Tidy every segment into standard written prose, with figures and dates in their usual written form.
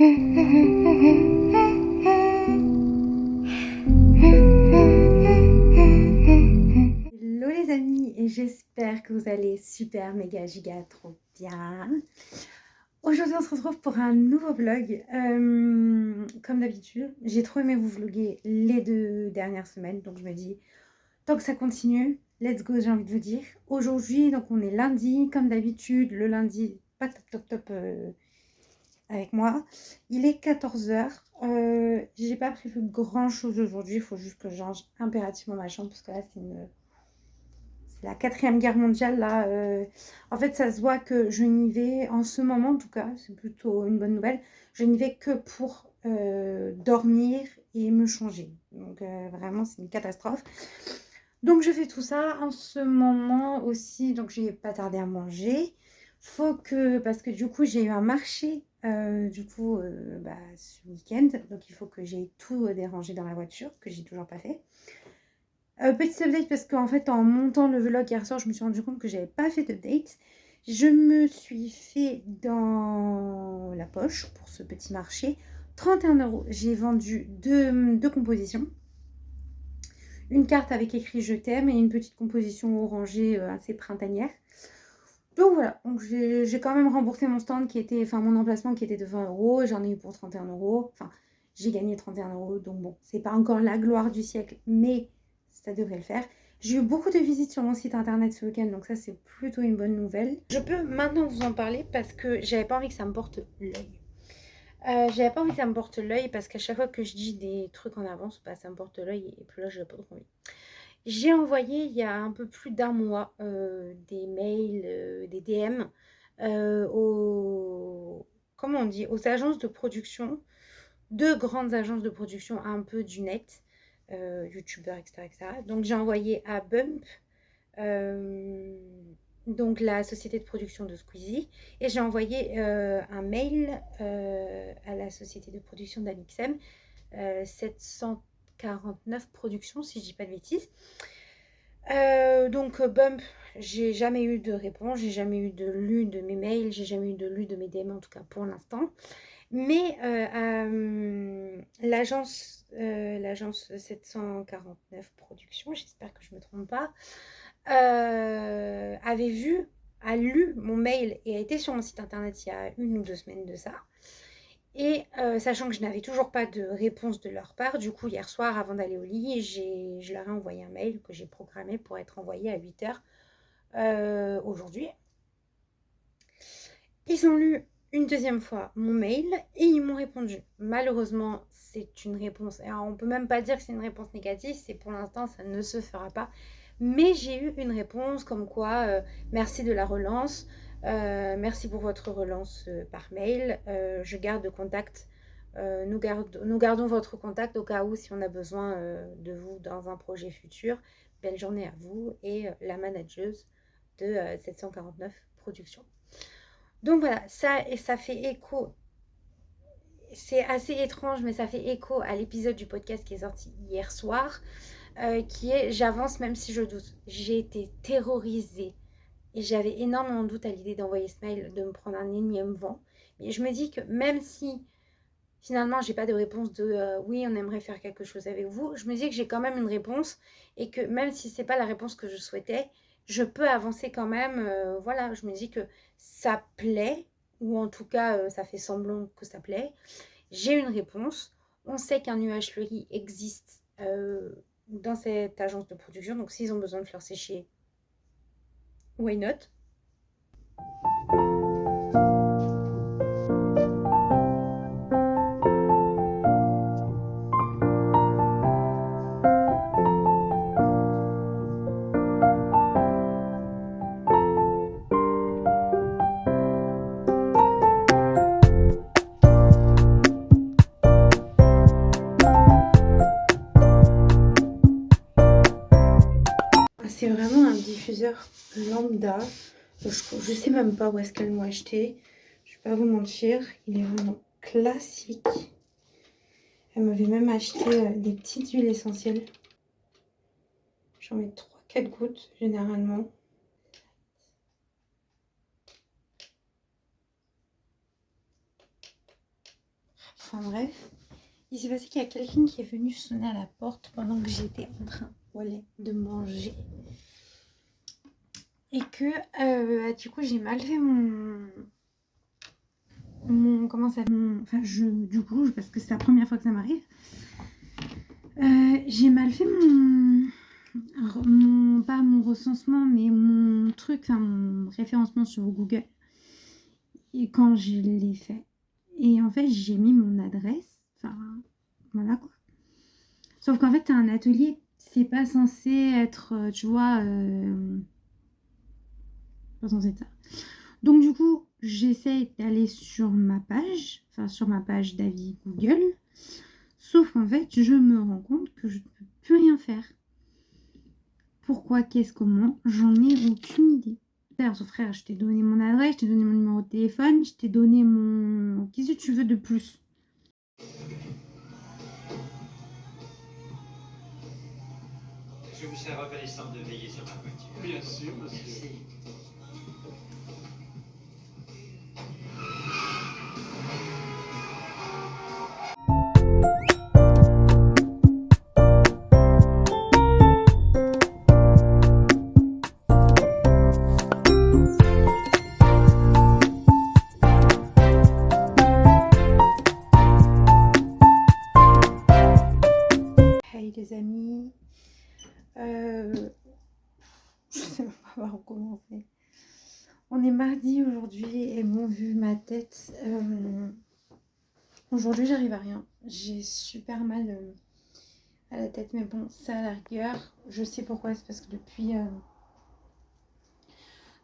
Hello les amis, et j'espère que vous allez super méga giga trop bien. Aujourd'hui on se retrouve pour un nouveau vlog. Comme d'habitude, j'ai trop aimé vous vlogger les 2 dernières semaines, donc je me dis tant que ça continue, let's go, j'ai envie de vous dire. Aujourd'hui donc on est lundi, comme d'habitude, le lundi pas top avec moi. Il est 14h. J'ai pas prévu grand chose aujourd'hui, il faut juste que je change impérativement ma chambre parce que là c'est la 4e guerre mondiale là. En fait ça se voit que je n'y vais en ce moment, en tout cas c'est plutôt une bonne nouvelle, je n'y vais que pour dormir et me changer, donc vraiment c'est une catastrophe. Donc je fais tout ça en ce moment aussi, donc je vais pas tarder à manger. Faut que, parce que du coup j'ai eu un marché ce week-end, donc il faut que j'aille tout dérangé dans la voiture, que j'ai toujours pas fait. Petit update parce qu'en fait en montant le vlog hier soir je me suis rendu compte que j'avais pas fait d'update. Je me suis fait dans la poche pour ce petit marché 31 €. J'ai vendu deux compositions. Une carte avec écrit je t'aime et une petite composition orangée assez printanière. Donc voilà, donc j'ai quand même remboursé mon stand qui était, enfin mon emplacement qui était de 20 €, j'en ai eu pour 31 €. Enfin, j'ai gagné 31 €, donc bon, c'est pas encore la gloire du siècle, mais ça devrait le faire. J'ai eu beaucoup de visites sur mon site internet ce week-end, donc ça c'est plutôt une bonne nouvelle. Je peux maintenant vous en parler parce que j'avais pas envie que ça me porte l'œil. J'avais pas envie que ça me porte l'œil parce qu'à chaque fois que je dis des trucs en avance, bah, ça me porte l'œil et puis là j'ai pas trop envie. J'ai envoyé il y a un peu plus d'un mois des mails, des DM comment on dit, aux agences de production, 2 grandes agences de production un peu du net, youtubeurs, etc., etc. Donc j'ai envoyé à Bump, euh, donc la société de production de Squeezie, et j'ai envoyé un mail à la société de production d'Amixem, 749 Productions, si je dis pas de bêtises. Donc Bump, j'ai jamais eu de réponse, j'ai jamais eu de lu de mes mails, j'ai jamais eu de lu de mes DM en tout cas pour l'instant. Mais l'agence 749 Productions, j'espère que je me trompe pas, a lu mon mail et a été sur mon site internet il y a 1 ou 2 semaines de ça. Et sachant que je n'avais toujours pas de réponse de leur part, du coup hier soir avant d'aller au lit, je leur ai envoyé un mail que j'ai programmé pour être envoyé à 8h aujourd'hui. Ils ont lu une 2e fois mon mail et ils m'ont répondu. Malheureusement, c'est une réponse, alors on peut même pas dire que c'est une réponse négative, c'est pour l'instant ça ne se fera pas. Mais j'ai eu une réponse comme quoi merci de la relance, merci pour votre relance par mail, je garde contact, nous gardons votre contact au cas où si on a besoin de vous dans un projet futur. Belle journée à vous, et la manageuse de 749 Productions. Donc voilà, ça fait écho, c'est assez étrange, mais ça fait écho à l'épisode du podcast qui est sorti hier soir, qui est j'avance même si je doute. J'ai été terrorisée et j'avais énormément de doute à l'idée d'envoyer ce mail, de me prendre un énième vent. Mais je me dis que même si finalement j'ai pas de réponse de oui on aimerait faire quelque chose avec vous, je me dis que j'ai quand même une réponse et que même si c'est pas la réponse que je souhaitais, je peux avancer quand même. Voilà, je me dis que ça plaît, ou en tout cas ça fait semblant que ça plaît. J'ai une réponse, on sait qu'un nuage fleuri existe dans cette agence de production, donc s'ils ont besoin de fleurs séchées, why not? C'est vraiment un diffuseur lambda. Je sais même pas où est-ce qu'elles l'ont acheté. Je vais pas vous mentir, il est vraiment classique. Elle m'avait même acheté des petites huiles essentielles. J'en mets 3-4 gouttes généralement. Enfin bref, il s'est passé qu'il y a quelqu'un qui est venu sonner à la porte pendant que j'étais en train de manger. Et que du coup j'ai mal fait mon comment ça enfin du coup parce que c'est la première fois que ça m'arrive, j'ai mal fait pas mon recensement mais mon truc, enfin mon référencement sur Google, et quand je l'ai fait, et en fait j'ai mis mon adresse, enfin voilà quoi, sauf qu'en fait c'est un atelier, c'est pas censé être tu vois pas censé être ça. Donc du coup, j'essaye d'aller sur ma page, enfin sur ma page d'avis Google, sauf qu'en fait, je me rends compte que je ne peux plus rien faire. Pourquoi, qu'est-ce, comment, j'en ai aucune idée. D'ailleurs, frère, je t'ai donné mon adresse, je t'ai donné mon numéro de téléphone, je t'ai donné mon... Qu'est-ce que tu veux de plus? Je vous serais reconnaissant de veiller sur ma voiture. Bien sûr, monsieur. Merci. Hey les amis, je sais même pas par où commencer. On est mardi aujourd'hui et mon vu ma tête. Aujourd'hui j'arrive à rien. J'ai super mal à la tête, mais bon, ça à la rigueur. Je sais pourquoi, c'est parce que depuis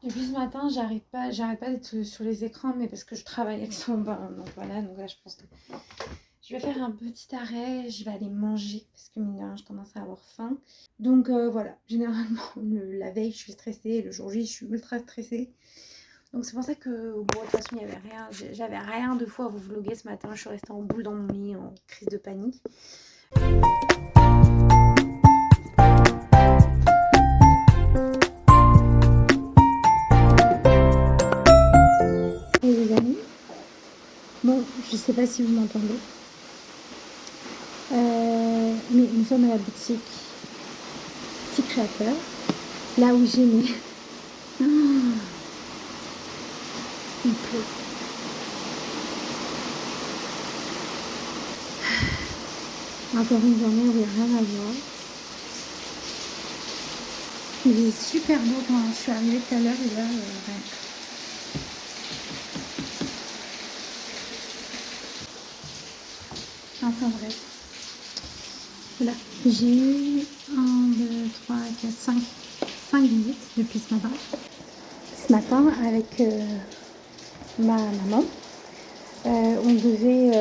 ce matin, j'arrête pas d'être sur les écrans, mais parce que je travaille avec son bain. Donc voilà, donc là je pense que je vais faire un petit arrêt, je vais aller manger parce que mine de rien, j'ai tendance à avoir faim. Donc voilà, généralement la veille je suis stressée et le jour J je suis ultra stressée. Donc c'est pour ça que bon, de toute façon il y avait rien, j'avais rien de fou à vous vlogger ce matin. Je suis restée en boule dans mon lit en crise de panique. Et les amis, bon, je sais pas si vous m'entendez, mais nous sommes à la boutique Petit Créateur, là où j'ai mis... il pleut. Encore une journée où il n'y a rien à voir. Il est super beau quand je suis arrivée tout à l'heure et là, rien. Enfin bref. Voilà, j'ai eu 1, 2, 3, 4, 5 visites depuis ce matin. Ce matin, avec ma maman, on devait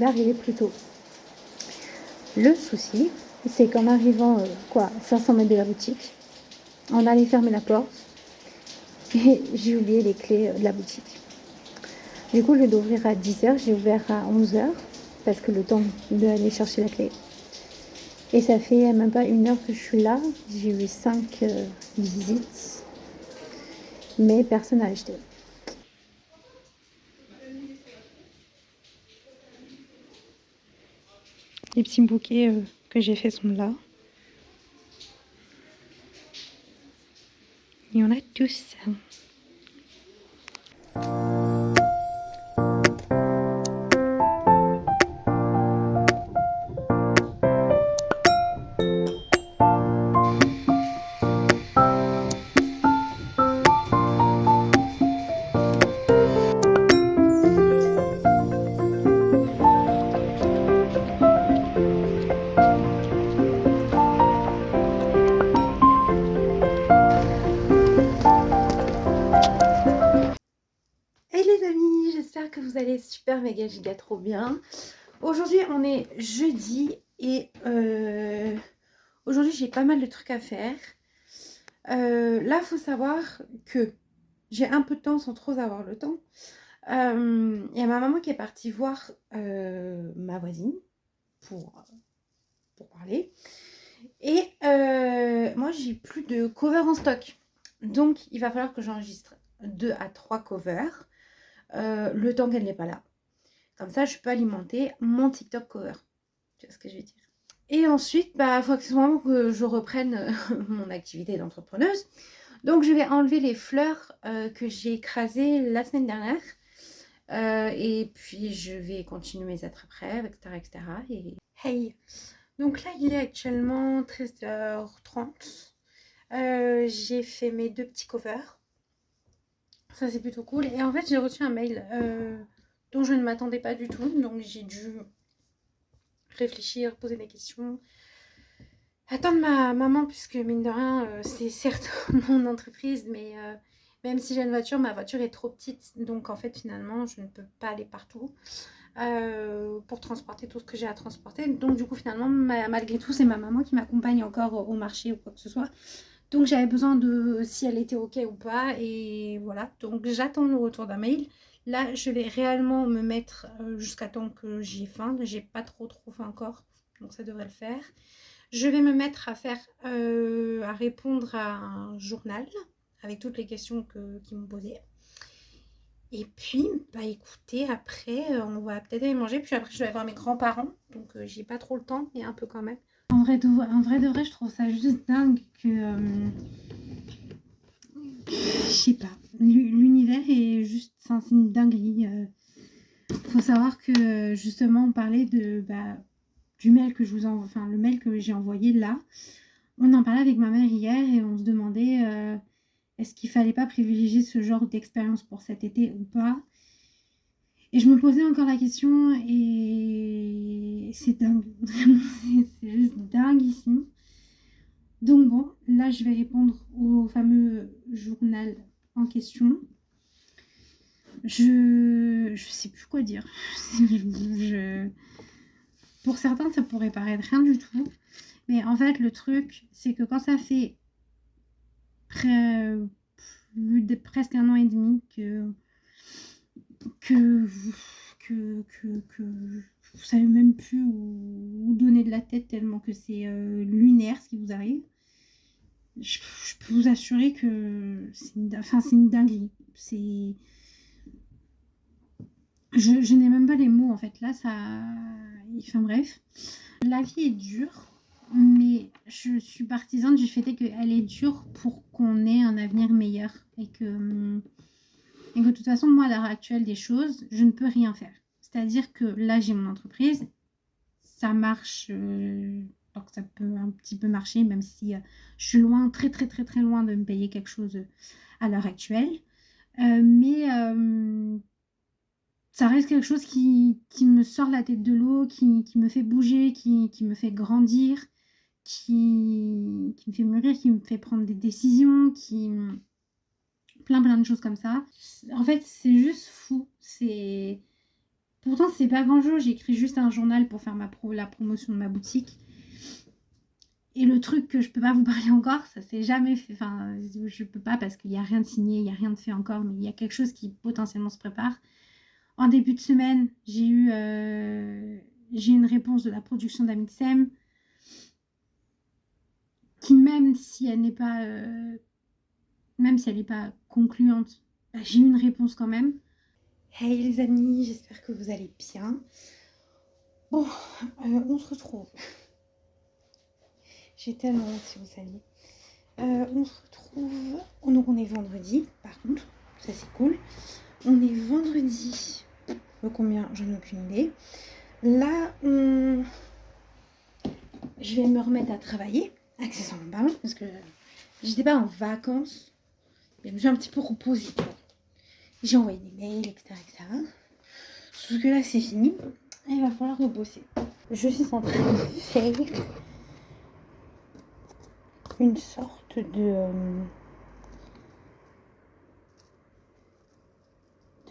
arriver plus tôt. Le souci, c'est qu'en arrivant 500 mètres de la boutique, on allait fermer la porte et j'ai oublié les clés de la boutique. Du coup, au lieu d'ouvrir à 10h, j'ai ouvert à 11h parce que le temps d'aller chercher la clé. Et ça fait même pas 1 heure que je suis là. J'ai eu 5 visites, mais personne n'a acheté. Les petits bouquets que j'ai fait sont là. Et on a tous. J'espère que vous allez super méga giga trop bien. Aujourd'hui on est jeudi et aujourd'hui j'ai pas mal de trucs à faire. Là faut savoir que j'ai un peu de temps sans trop avoir le temps. Il y a ma maman qui est partie voir ma voisine pour parler. Et moi j'ai plus de cover en stock. Donc il va falloir que j'enregistre 2 à 3 covers le temps qu'elle n'est pas là. Comme ça, je peux alimenter mon TikTok cover. Tu vois ce que je veux dire? Et ensuite, il faut absolument que je reprenne mon activité d'entrepreneuse. Donc, je vais enlever les fleurs que j'ai écrasées la semaine dernière. Et puis, je vais continuer mes attrape-rêves, etc., etc. Et hey! Donc là, il est actuellement 13h30. J'ai fait mes 2 petits covers. Ça, c'est plutôt cool. Et en fait, j'ai reçu un mail dont je ne m'attendais pas du tout. Donc, j'ai dû réfléchir, poser des questions, attendre ma maman, puisque mine de rien, c'est certes mon entreprise, mais même si j'ai une voiture, ma voiture est trop petite. Donc, en fait, finalement, je ne peux pas aller partout pour transporter tout ce que j'ai à transporter. Donc, du coup, finalement, malgré tout, c'est ma maman qui m'accompagne encore au marché ou quoi que ce soit. Donc, j'avais besoin de si elle était OK ou pas. Et voilà. Donc, j'attends le retour d'un mail. Là, je vais réellement me mettre jusqu'à temps que j'ai faim. J'ai pas trop faim encore. Donc, ça devrait le faire. Je vais me mettre à faire, à répondre à un journal avec toutes les questions qu'ils m'ont posées. Et puis, écoutez, après, on va peut-être aller manger. Puis après, je vais voir mes grands-parents. Donc, j'ai pas trop le temps, mais un peu quand même. En vrai de vrai, je trouve ça juste dingue que... je sais pas. L'univers est juste... c'est une dinguerie. Faut savoir que, justement, on parlait de... du mail que je vous envoie... Enfin, le mail que j'ai envoyé là. On en parlait avec ma mère hier et on se demandait... est-ce qu'il fallait pas privilégier ce genre d'expérience pour cet été ou pas? Et je me posais encore la question et c'est dingue. Vraiment, c'est juste dingue ici. Donc bon, là je vais répondre au fameux journal en question. Je sais plus quoi dire. Pour certains, ça pourrait paraître rien du tout. Mais en fait, le truc, c'est que quand ça fait presque 1 an et demi que vous savez même plus où donner de la tête tellement que c'est lunaire ce qui vous arrive. Je peux vous assurer que c'est une dinguerie. Je n'ai même pas les mots en fait. Là, ça... Enfin bref. La vie est dure, mais je suis partisane du fait qu'elle est dure pour qu'on ait un avenir meilleur. Et que de toute façon, moi, à l'heure actuelle des choses, je ne peux rien faire. C'est-à-dire que là, j'ai mon entreprise. Ça marche... donc ça peut un petit peu marcher, même si je suis loin, très loin de me payer quelque chose à l'heure actuelle. Mais ça reste quelque chose qui me sort la tête de l'eau, qui me fait bouger, qui me fait grandir, qui me fait mûrir, qui me fait prendre des décisions, plein de choses comme ça. En fait, c'est juste fou. Pourtant, c'est pas grand-chose. J'ai écrit juste un journal pour faire la promotion de ma boutique. Et le truc que je peux pas vous parler encore, ça s'est jamais fait. Enfin, je peux pas parce qu'il n'y a rien de signé, il n'y a rien de fait encore, mais il y a quelque chose qui potentiellement se prépare. En début de semaine, j'ai eu une réponse de la production d'Amixem qui, même si elle n'est pas concluante, j'ai eu une réponse quand même. Hey les amis, j'espère que vous allez bien. Bon, on se retrouve. J'ai tellement hâte si vous saviez. On se retrouve. Donc on est vendredi, par contre, ça c'est cool. On est vendredi. Combien? J'en ai aucune idée. Là, je vais me remettre à travailler, accessoirement parlant, parce que j'étais pas en vacances. Mais je me suis un petit peu reposée. J'ai envoyé des mails, etc. Sauf que là, c'est fini. Et il va falloir rebosser. Je suis en train de faire une sorte de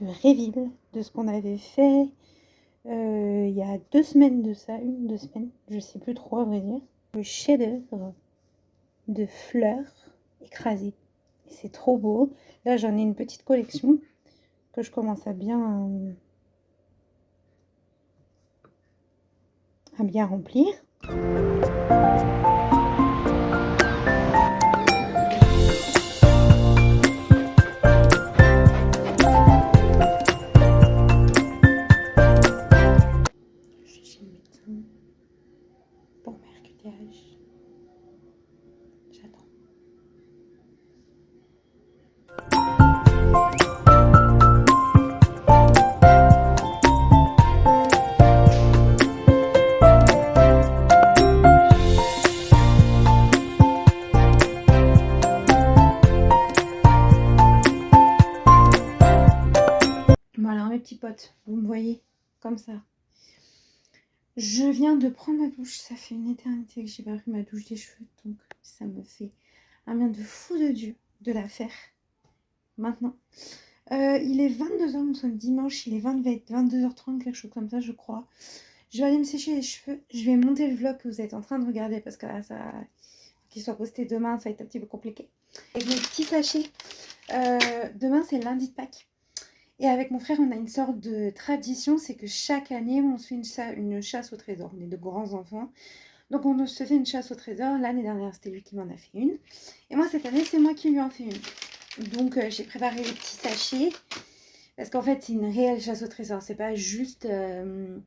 reveal de ce qu'on avait fait il y a 2 semaines de ça, 2 semaines, je sais plus trop à vrai dire. Le chef-d'œuvre de fleurs écrasées. C'est trop beau. Là, j'en ai une petite collection que je commence à bien remplir. petit pot. Vous me voyez comme ça. Je viens de prendre ma douche. Ça fait une éternité que j'ai pas pris ma douche des cheveux. Donc ça me fait un bien de fou de Dieu de la faire maintenant. Il est 22h, nous sommes dimanche. Il est 22h30, quelque chose comme ça, je crois. Je vais aller me sécher les cheveux. Je vais monter le vlog que vous êtes en train de regarder parce que là, ça, qu'il soit posté demain, ça va être un petit peu compliqué. Avec mes petits sachets. Demain, c'est lundi de Pâques. Et avec mon frère, on a une sorte de tradition, c'est que chaque année, on se fait une chasse au trésor. On est de grands enfants. Donc, on se fait une chasse au trésor. L'année dernière, c'était lui qui m'en a fait une. Et moi, cette année, c'est moi qui lui en fais une. Donc, j'ai préparé les petits sachets. Parce qu'en fait, c'est une réelle chasse au trésor. C'est pas juste... on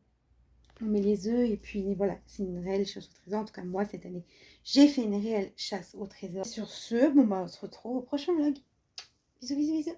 met les œufs et puis voilà. C'est une réelle chasse au trésor. En tout cas, moi, cette année, j'ai fait une réelle chasse au trésor. Et sur ce, bon, bah, on se retrouve au prochain vlog. Bisous, bisous, bisous.